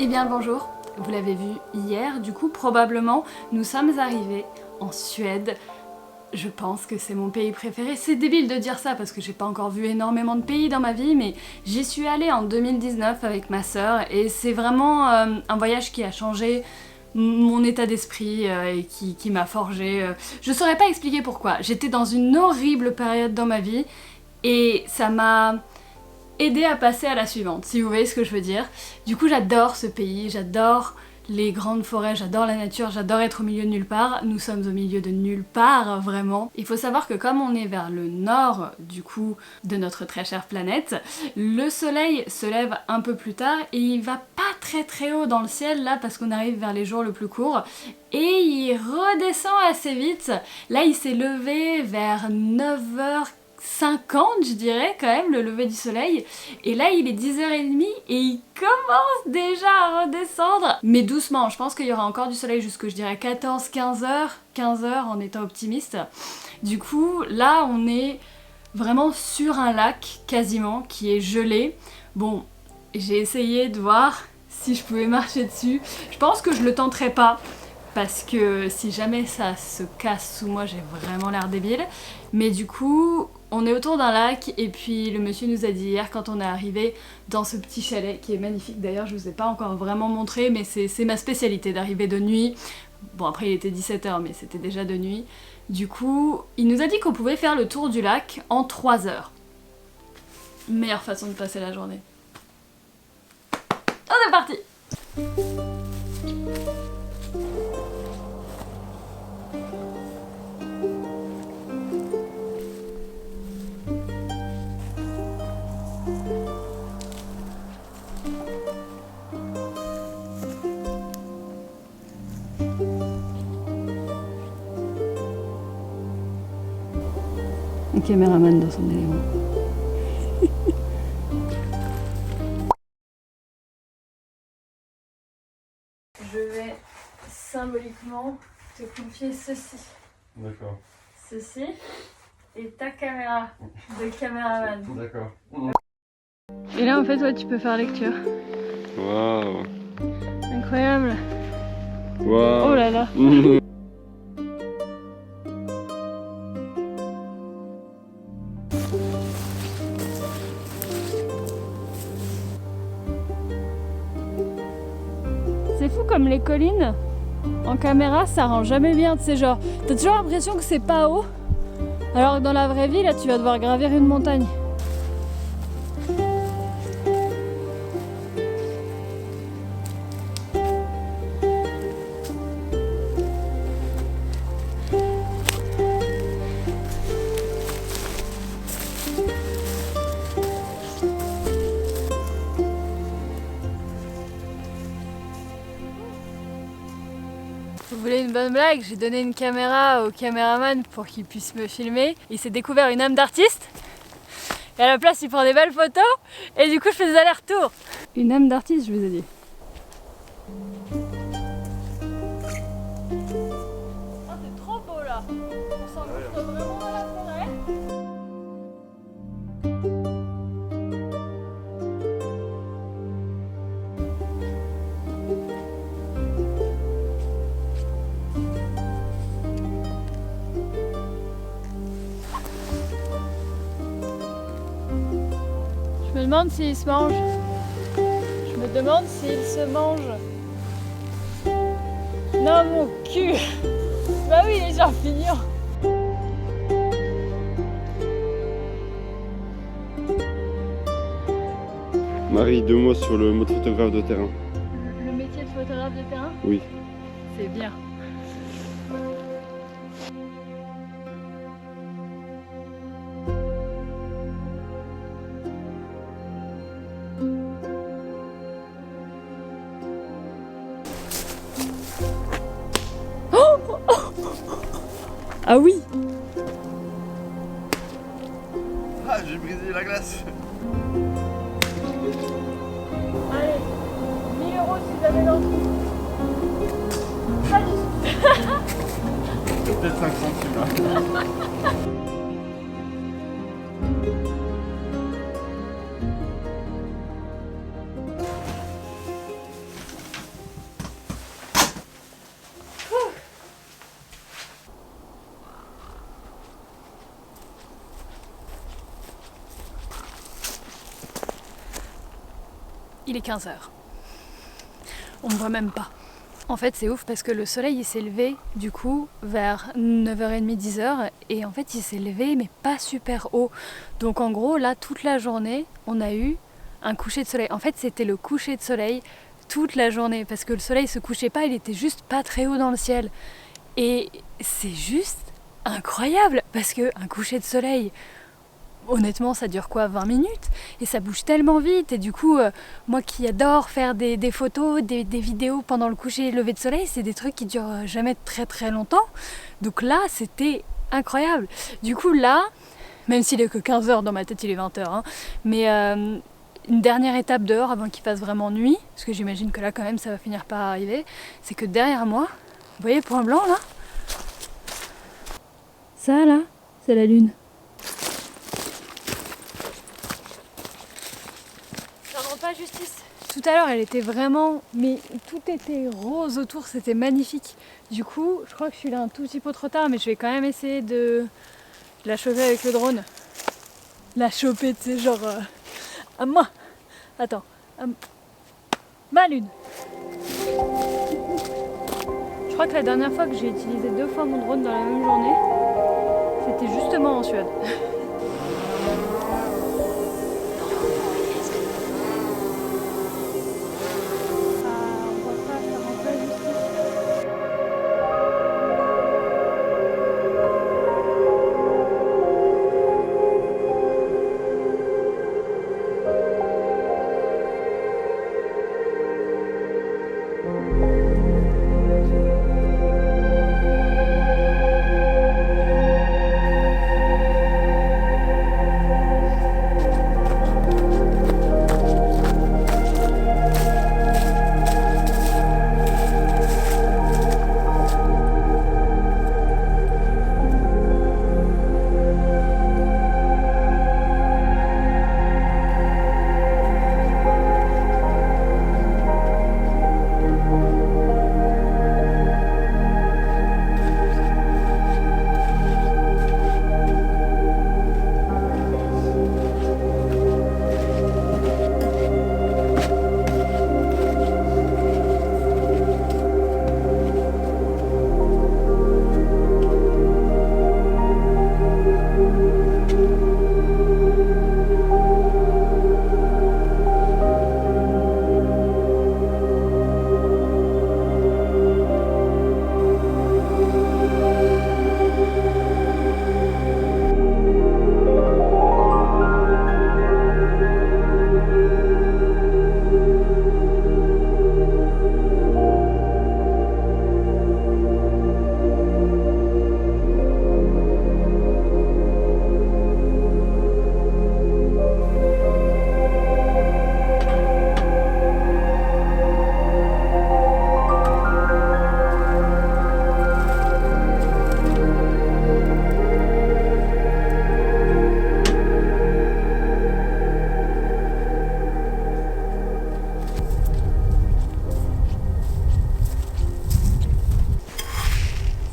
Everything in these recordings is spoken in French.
Eh bien bonjour, vous l'avez vu hier, du coup probablement nous sommes arrivés en Suède. Je pense que c'est mon pays préféré. C'est débile de dire ça parce que j'ai pas encore vu énormément de pays dans ma vie, mais j'y suis allée en 2019 avec ma sœur et c'est vraiment un voyage qui a changé mon état d'esprit et qui m'a forgé. Je saurais pas expliquer pourquoi. J'étais dans une horrible période dans ma vie et ça m'a aider à passer à la suivante, si vous voyez ce que je veux dire. Du coup j'adore ce pays, j'adore les grandes forêts, j'adore la nature, j'adore être au milieu de nulle part. Nous sommes au milieu de nulle part, vraiment. Il faut savoir que comme on est vers le nord, du coup, de notre très chère planète, le soleil se lève un peu plus tard et il va pas très haut dans le ciel, là, parce qu'on arrive vers les jours le plus courts, et il redescend assez vite. Là, il s'est levé vers 9h50 je dirais quand même, le lever du soleil, et là il est 10h30 et il commence déjà à redescendre, mais doucement. Je pense qu'il y aura encore du soleil jusque je dirais 15h en étant optimiste. Du coup là on est vraiment sur un lac quasiment qui est gelé. Bon, j'ai essayé de voir si je pouvais marcher dessus. Je pense que je le tenterai pas parce que si jamais ça se casse sous moi, j'ai vraiment l'air débile. Mais du coup, on est autour d'un lac et puis le monsieur nous a dit hier quand on est arrivé dans ce petit chalet qui est magnifique. D'ailleurs, je vous ai pas encore vraiment montré, mais c'est ma spécialité d'arriver de nuit. Bon, après il était 17h, mais c'était déjà de nuit. Du coup, il nous a dit qu'on pouvait faire le tour du lac en 3 heures. Meilleure façon de passer la journée. On est parti! Un caméraman dans son élément. Je vais symboliquement te confier ceci. D'accord. Ceci et ta caméra de caméraman. D'accord. Et là en fait ouais tu peux faire lecture. Waouh. Incroyable. Waouh. Oh là là. C'est fou comme les collines, en caméra ça rend jamais bien, tu sais, genre t'as toujours l'impression que c'est pas haut, alors que dans la vraie vie là tu vas devoir gravir une montagne. Vous voulez une bonne blague? J'ai donné une caméra au caméraman pour qu'il puisse me filmer. Il s'est découvert une âme d'artiste. Et à la place, il prend des belles photos. Et du coup, je fais des allers-retours. Une âme d'artiste, je vous ai dit. Oh, c'est trop beau là. On s'engouffre vraiment dans la forêt. Je me demande s'il se mange. Je me demande s'il se mange. Non, mon cul. Bah oui, les champignons. Marie, 2 mots sur le mot de photographe de terrain. Le métier de photographe de terrain, Oui. c'est bien. Ah oui. Ah, j'ai brisé la glace. Allez, 1000 € si jamais dans le trou. Pas du tout. Peut-être 5 centimes là. Il est 15h. On ne voit même pas. En fait, c'est ouf parce que le soleil il s'est levé du coup vers 9h30, 10h et en fait il s'est levé mais pas super haut. Donc en gros là toute la journée on a eu un coucher de soleil. En fait c'était le coucher de soleil toute la journée parce que le soleil se couchait pas, il était juste pas très haut dans le ciel. Et c'est juste incroyable parce que un coucher de soleil, honnêtement ça dure quoi, 20 minutes et ça bouge tellement vite et du coup moi qui adore faire des photos, des vidéos pendant le coucher et le lever de soleil, c'est des trucs qui durent jamais très très longtemps, donc là c'était incroyable. Du coup là, même s'il est que 15h dans ma tête il est 20h hein, mais une dernière étape dehors avant qu'il fasse vraiment nuit, parce que j'imagine que là quand même ça va finir par arriver, c'est que derrière moi, vous voyez le point blanc là, ça là c'est la lune. Pas justice. Tout à l'heure elle était vraiment, mais tout était rose autour, c'était magnifique. Du coup je crois que je suis là un tout petit peu trop tard, mais je vais quand même essayer de la choper avec le drone. La choper, tu sais, genre à moi. Attends, ma lune. Je crois que la dernière fois que j'ai utilisé 2 fois mon drone dans la même journée, c'était justement en Suède.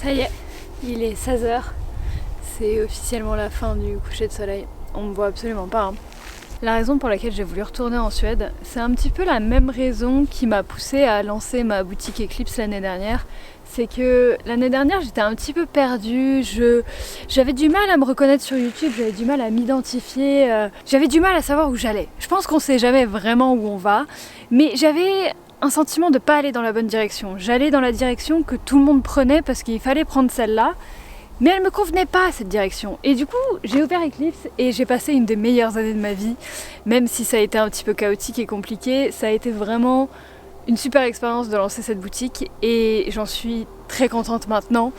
Ça y est, il est 16h, c'est officiellement la fin du coucher de soleil. On me voit absolument pas. Hein. La raison pour laquelle j'ai voulu retourner en Suède, c'est un petit peu la même raison qui m'a poussée à lancer ma boutique Eclipse l'année dernière. C'est que l'année dernière j'étais un petit peu perdue, j'avais du mal à me reconnaître sur YouTube, j'avais du mal à m'identifier, j'avais du mal à savoir où j'allais. Je pense qu'on sait jamais vraiment où on va, mais j'avais un sentiment de pas aller dans la bonne direction. J'allais dans la direction que tout le monde prenait parce qu'il fallait prendre celle-là, mais elle me convenait pas cette direction. Et du coup, j'ai ouvert Eclipse et j'ai passé une des meilleures années de ma vie, même si ça a été un petit peu chaotique et compliqué. Ça a été vraiment une super expérience de lancer cette boutique et j'en suis très contente maintenant.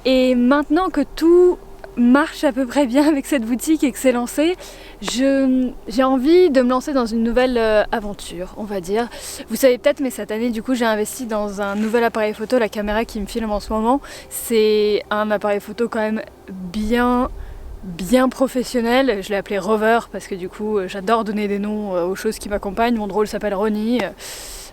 Et maintenant que tout marche à peu près bien avec cette boutique et que c'est lancé, j'ai envie de me lancer dans une nouvelle aventure, on va dire. Vous savez peut-être, mais cette année du coup j'ai investi dans un nouvel appareil photo. La caméra qui me filme en ce moment, c'est un appareil photo quand même bien professionnel. Je l'ai appelé Rover parce que du coup j'adore donner des noms aux choses qui m'accompagnent. Mon drôle s'appelle Ronnie.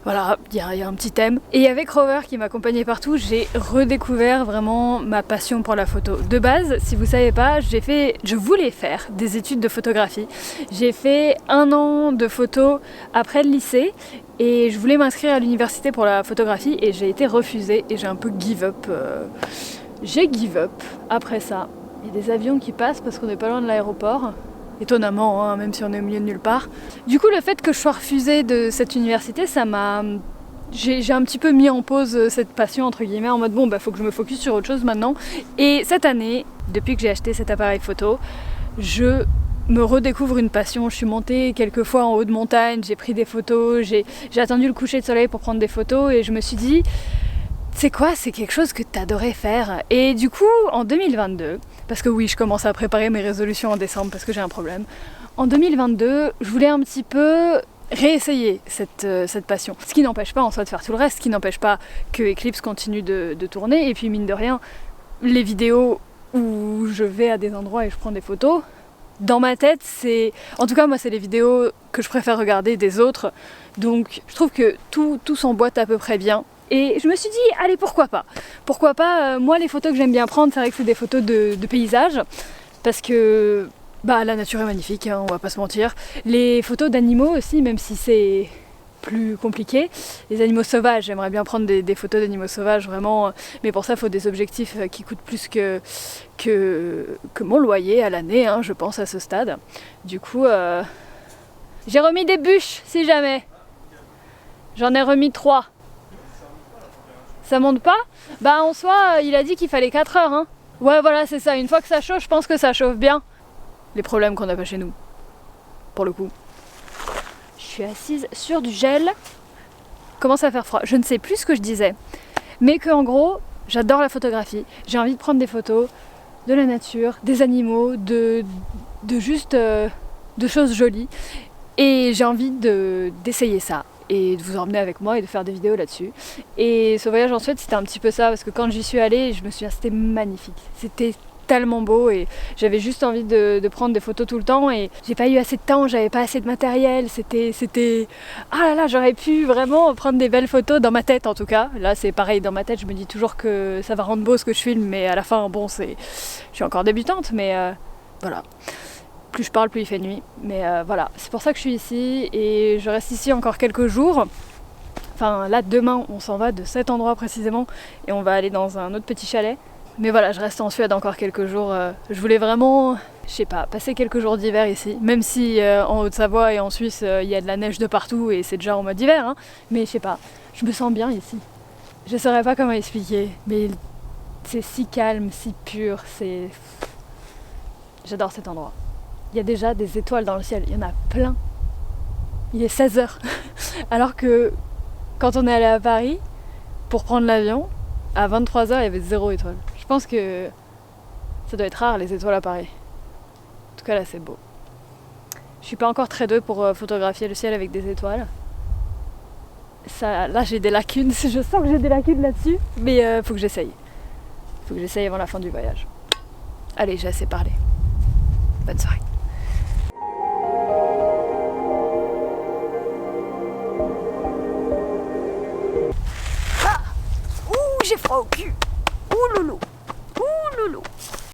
Voilà, il y a un petit thème. Et avec Rover qui m'accompagnait partout, j'ai redécouvert vraiment ma passion pour la photo. De base, si vous savez pas, je voulais faire des études de photographie. J'ai fait 1 an de photo après le lycée et je voulais m'inscrire à l'université pour la photographie et j'ai été refusée et j'ai un peu give up. J'ai give up après ça. Il y a des avions qui passent parce qu'on n'est pas loin de l'aéroport. Étonnamment, hein, même si on est au milieu de nulle part. Du coup, le fait que je sois refusée de cette université, ça m'a... J'ai un petit peu mis en pause cette passion, entre guillemets, en mode bon, bah faut que je me focus sur autre chose maintenant. Et cette année, depuis que j'ai acheté cet appareil photo, je me redécouvre une passion. Je suis montée quelques fois en haut de montagne, j'ai pris des photos, j'ai attendu le coucher de soleil pour prendre des photos et je me suis dit... C'est quoi? C'est quelque chose que t'adorais faire. Et du coup, en 2022, parce que oui, je commence à préparer mes résolutions en décembre parce que j'ai un problème. En 2022, je voulais un petit peu réessayer cette passion. Ce qui n'empêche pas en soi de faire tout le reste, ce qui n'empêche pas que Eclipse continue de tourner. Et puis mine de rien, les vidéos où je vais à des endroits et je prends des photos, dans ma tête, c'est... En tout cas, moi, c'est les vidéos que je préfère regarder des autres. Donc, je trouve que tout s'emboîte à peu près bien. Et je me suis dit, allez, pourquoi pas? Pourquoi pas, moi les photos que j'aime bien prendre, c'est vrai que c'est des photos de paysages, parce que bah, la nature est magnifique, hein, on va pas se mentir. Les photos d'animaux aussi, même si c'est plus compliqué. Les animaux sauvages, j'aimerais bien prendre des photos d'animaux sauvages, vraiment, mais pour ça il faut des objectifs qui coûtent plus que mon loyer à l'année, hein, je pense, à ce stade. Du coup, j'ai remis des bûches, si jamais. J'en ai remis 3. Ça monte pas? Bah en soi, il a dit qu'il fallait 4 heures. Hein. Ouais voilà, c'est ça. Une fois que ça chauffe, je pense que ça chauffe bien. Les problèmes qu'on n'a pas chez nous. Pour le coup. Je suis assise sur du gel. Commence à faire froid. Je ne sais plus ce que je disais. Mais que en gros, j'adore la photographie. J'ai envie de prendre des photos de la nature, des animaux, de choses jolies. Et j'ai envie d'essayer ça. Et de vous emmener avec moi et de faire des vidéos là-dessus. Et ce voyage en Suède, c'était un petit peu ça, parce que quand j'y suis allée, je me souviens, c'était magnifique. C'était tellement beau et j'avais juste envie de prendre des photos tout le temps et j'ai pas eu assez de temps, j'avais pas assez de matériel, c'était... Ah là là, j'aurais pu vraiment prendre des belles photos dans ma tête en tout cas. Là c'est pareil, dans ma tête, je me dis toujours que ça va rendre beau ce que je filme, mais à la fin, bon, je suis encore débutante, mais voilà. Plus je parle, plus il fait nuit. Mais voilà, c'est pour ça que je suis ici et je reste ici encore quelques jours. Enfin là, demain, on s'en va de cet endroit précisément et on va aller dans un autre petit chalet. Mais voilà, je reste en Suède encore quelques jours. Je voulais vraiment, je sais pas, passer quelques jours d'hiver ici. Même si en Haute-Savoie et en Suisse, il y a de la neige de partout et c'est déjà en mode hiver. Hein. Mais je sais pas, je me sens bien ici. Je saurais pas comment expliquer, mais c'est si calme, si pur, c'est... J'adore cet endroit. Il y a déjà des étoiles dans le ciel, il y en a plein. Il est 16h. Alors que quand on est allé à Paris pour prendre l'avion, à 23h il y avait 0 étoile. Je pense que ça doit être rare les étoiles à Paris. En tout cas là c'est beau. Je suis pas encore très douée pour photographier le ciel avec des étoiles. Ça, là j'ai des lacunes, je sens que j'ai des lacunes là-dessus, mais faut que j'essaye. Faut que j'essaye avant la fin du voyage. Allez, j'ai assez parlé. Bonne soirée. J'ai froid au cul. Ouh loulou. Ouh loulou.